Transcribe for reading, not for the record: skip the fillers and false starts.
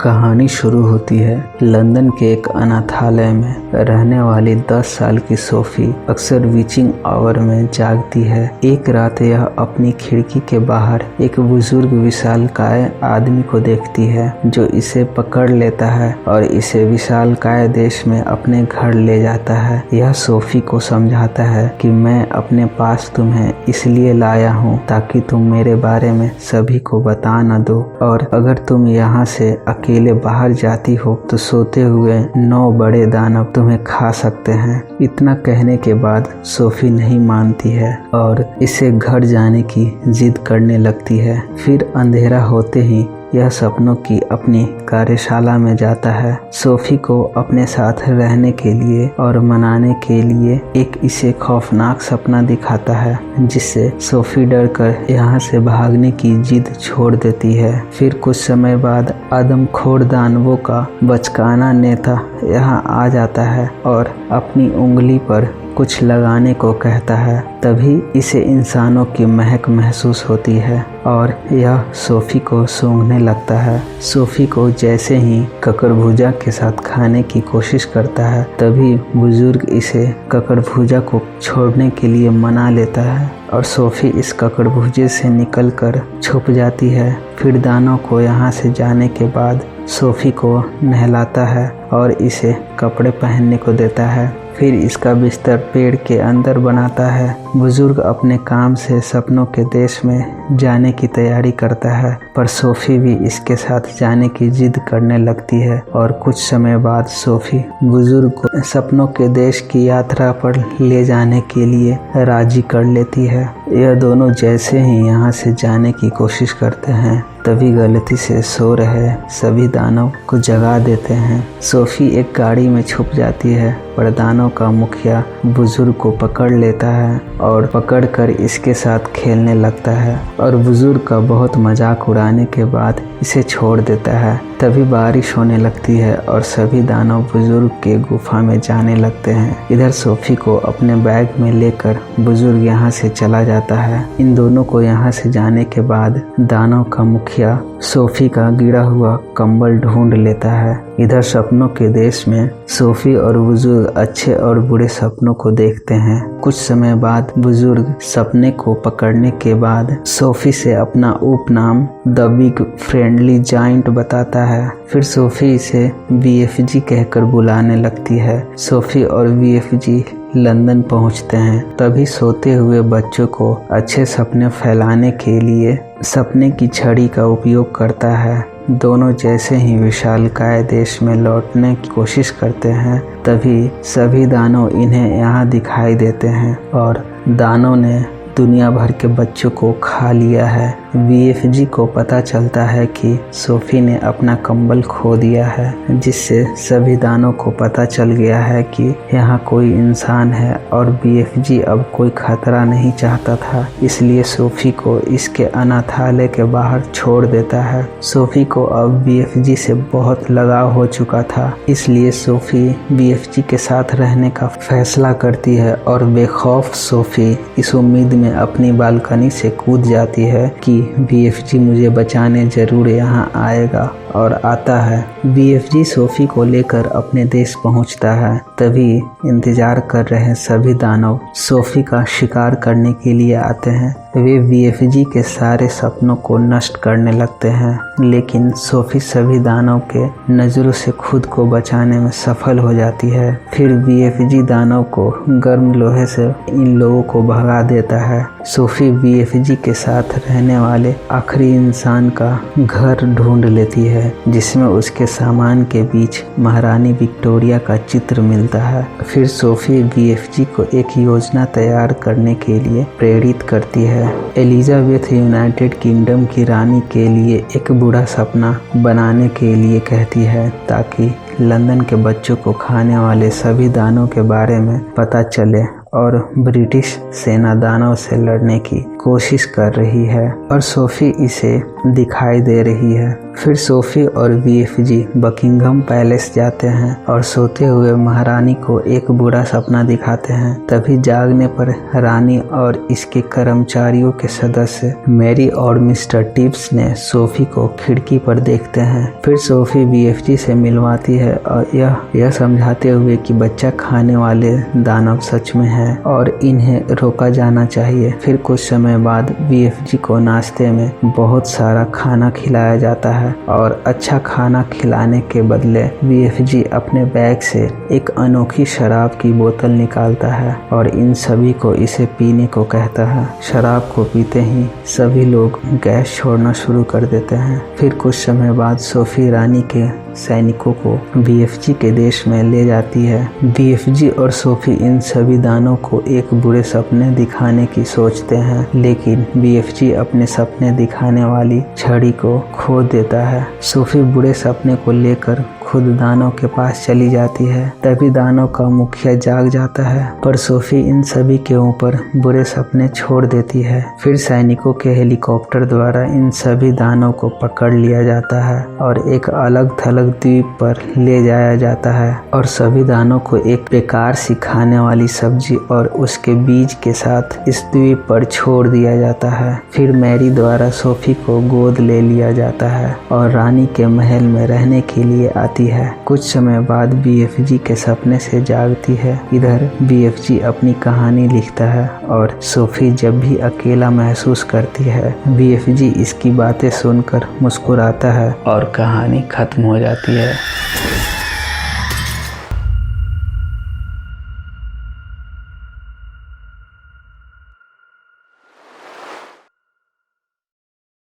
कहानी शुरू होती है लंदन के एक अनाथालय में रहने वाली 10 साल की सोफी अक्सर विचिंग आवर में जागती है। एक रात यह अपनी खिड़की के बाहर एक बुजुर्ग विशालकाय आदमी को देखती है जो इसे पकड़ लेता है और इसे विशालकाय देश में अपने घर ले जाता है। यह सोफी को समझाता है कि मैं अपने पास तुम्हें इसलिए लाया हूँ ताकि तुम मेरे बारे में सभी को बता न दो, और अगर तुम यहाँ से अकेले बाहर जाती हो तो सोते हुए 9 बड़े दानव तुम्हें खा सकते हैं। इतना कहने के बाद सोफी नहीं मानती है और इसे घर जाने की जिद करने लगती है। फिर अंधेरा होते ही यह सपनों की अपनी कार्यशाला में जाता है। सोफी को अपने साथ रहने के लिए और मनाने के लिए एक इसे खौफनाक सपना दिखाता है, जिससे सोफी डरकर यहाँ से भागने की जिद छोड़ देती है। फिर कुछ समय बाद आदमखोर दानवों का बचकाना नेता यहाँ आ जाता है और अपनी उंगली पर कुछ लगाने को कहता है। तभी इसे इंसानों की महक महसूस होती है और यह सोफी को सूंघने लगता है। सोफी को जैसे ही ककड़भुजा के साथ खाने की कोशिश करता है, तभी बुजुर्ग इसे ककड़भुजा को छोड़ने के लिए मना लेता है और सोफी इस ककड़भुजे से निकलकर छुप जाती है। फिर दानों को यहाँ से जाने के बाद सोफी को नहलाता है और इसे कपड़े पहनने को देता है। फिर इसका बिस्तर पेड़ के अंदर बनाता है। बुजुर्ग अपने काम से सपनों के देश में जाने की तैयारी करता है, पर सोफी भी इसके साथ जाने की जिद करने लगती है और कुछ समय बाद सोफी बुजुर्ग को सपनों के देश की यात्रा पर ले जाने के लिए राजी कर लेती है। यह दोनों जैसे ही यहाँ से जाने की कोशिश करते हैं, तभी गलती से सो रहे सभी दानव को जगा देते हैं। सोफी एक गाड़ी में छुप जाती है, पर दानव का मुखिया बुजुर्ग को पकड़ लेता है और पकड़कर इसके साथ खेलने लगता है और बुजुर्ग का बहुत मजाक उड़ाने के बाद इसे छोड़ देता है। तभी बारिश होने लगती है और सभी दानव बुजुर्ग के गुफा में जाने लगते हैं। इधर सोफी को अपने बैग में लेकर बुजुर्ग यहाँ से चला जाता है। इन दोनों को यहाँ से जाने के बाद दानव का मुखिया सोफी का गिरा हुआ कंबल ढूंढ लेता है। इधर सपनों के देश में सोफी और बुजुर्ग अच्छे और बुरे सपनों को देखते हैं। कुछ समय बाद बुजुर्ग सपने को पकड़ने के बाद सोफी से अपना उपनाम द बिग फ्रेंडली जाइंट बताता है। फिर सोफी इसे BFG कहकर बुलाने लगती है। सोफी और BFG लंदन पहुंचते हैं। तभी सोते हुए बच्चों को अच्छे सपने फैलाने के लिए सपने की छड़ी का उपयोग करता है। दोनों जैसे ही विशालकाय देश में लौटने की कोशिश करते हैं, तभी सभी दानव इन्हें यहाँ दिखाई देते हैं और दानव ने दुनिया भर के बच्चों को खा लिया है। BFG को पता चलता है कि सोफी ने अपना कंबल खो दिया है, जिससे सभी दानों को पता चल गया है कि यहाँ कोई इंसान है और BFG अब कोई खतरा नहीं चाहता था, इसलिए सोफी को इसके अनाथालय के बाहर छोड़ देता है। सोफी को अब BFG से बहुत लगाव हो चुका था, इसलिए सोफी BFG के साथ रहने का फैसला करती है और बेखौफ सोफी इस उम्मीद में अपनी बालकनी से कूद जाती है कि BFG मुझे बचाने जरूर यहाँ आएगा, और आता है। BFG सोफी को लेकर अपने देश पहुँचता है। तभी इंतजार कर रहे सभी दानव सोफी का शिकार करने के लिए आते हैं। वे BFG के सारे सपनों को नष्ट करने लगते हैं, लेकिन सोफी सभी दानव के नजरों से खुद को बचाने में सफल हो जाती है। फिर BFG दानव को गर्म लोहे से इन लोगों को भगा देता है। सोफी BFG के साथ रहने वाले आखिरी इंसान का घर ढूंढ लेती है, जिसमें उसके सामान के बीच महारानी विक्टोरिया का चित्र मिलता है। फिर सोफी BFG को एक योजना तैयार करने के लिए प्रेरित करती है। एलिजाबेथ यूनाइटेड किंगडम की रानी के लिए एक बुरा सपना बनाने के लिए कहती है, ताकि लंदन के बच्चों को खाने वाले सभी दानों के बारे में पता चले और ब्रिटिश सेना दानव से लड़ने की कोशिश कर रही है और सोफी इसे दिखाई दे रही है। फिर सोफी और बीएफजी बकिंघम पैलेस जाते हैं और सोते हुए महारानी को एक बुरा सपना दिखाते हैं। तभी जागने पर रानी और इसके कर्मचारियों के सदस्य मैरी और मिस्टर टिप्स ने सोफी को खिड़की पर देखते हैं। फिर सोफी बीएफजी से मिलवाती है और यह समझाते हुए कि बच्चा खाने वाले दानव सच में है और इन्हें रोका जाना चाहिए। फिर कुछ समय बाद बीएफजी को नाश्ते में बहुत सारा खाना खिलाया जाता है और अच्छा खाना खिलाने के बदले बीएफजी अपने बैग से एक अनोखी शराब की बोतल निकालता है और इन सभी को इसे पीने को कहता है। शराब को पीते ही सभी लोग गैस छोड़ना शुरू कर देते हैं। फिर कुछ समय बाद सोफी रानी के सैनिकों को बीएफजी के देश में ले जाती है। बीएफजी और सोफी इन सभी दानों को एक बुरे सपने दिखाने की सोचते हैं, लेकिन बीएफजी अपने सपने दिखाने वाली छड़ी को खो देता है। सोफी बुरे सपने को लेकर खुद दानों के पास चली जाती है। तभी दानों का मुखिया जाग जाता है, पर सोफी इन सभी के ऊपर बुरे सपने छोड़ देती है। फिर सैनिकों के हेलीकॉप्टर द्वारा इन सभी दानों को पकड़ लिया जाता है और एक अलग थलग द्वीप पर ले जाया जाता है और सभी दानों को एक बेकार सी खाने वाली सब्जी और उसके बीज के साथ इस द्वीप पर छोड़ दिया जाता है। फिर मैरी द्वारा सोफी को गोद ले लिया जाता है और रानी के महल में रहने के लिए आती है। कुछ समय बाद बीएफजी के सपने से जागती है। इधर बीएफजी अपनी कहानी लिखता है और सोफी जब भी अकेला महसूस करती है, बीएफजी इसकी बातें सुनकर मुस्कुराता है और कहानी खत्म हो जाती है।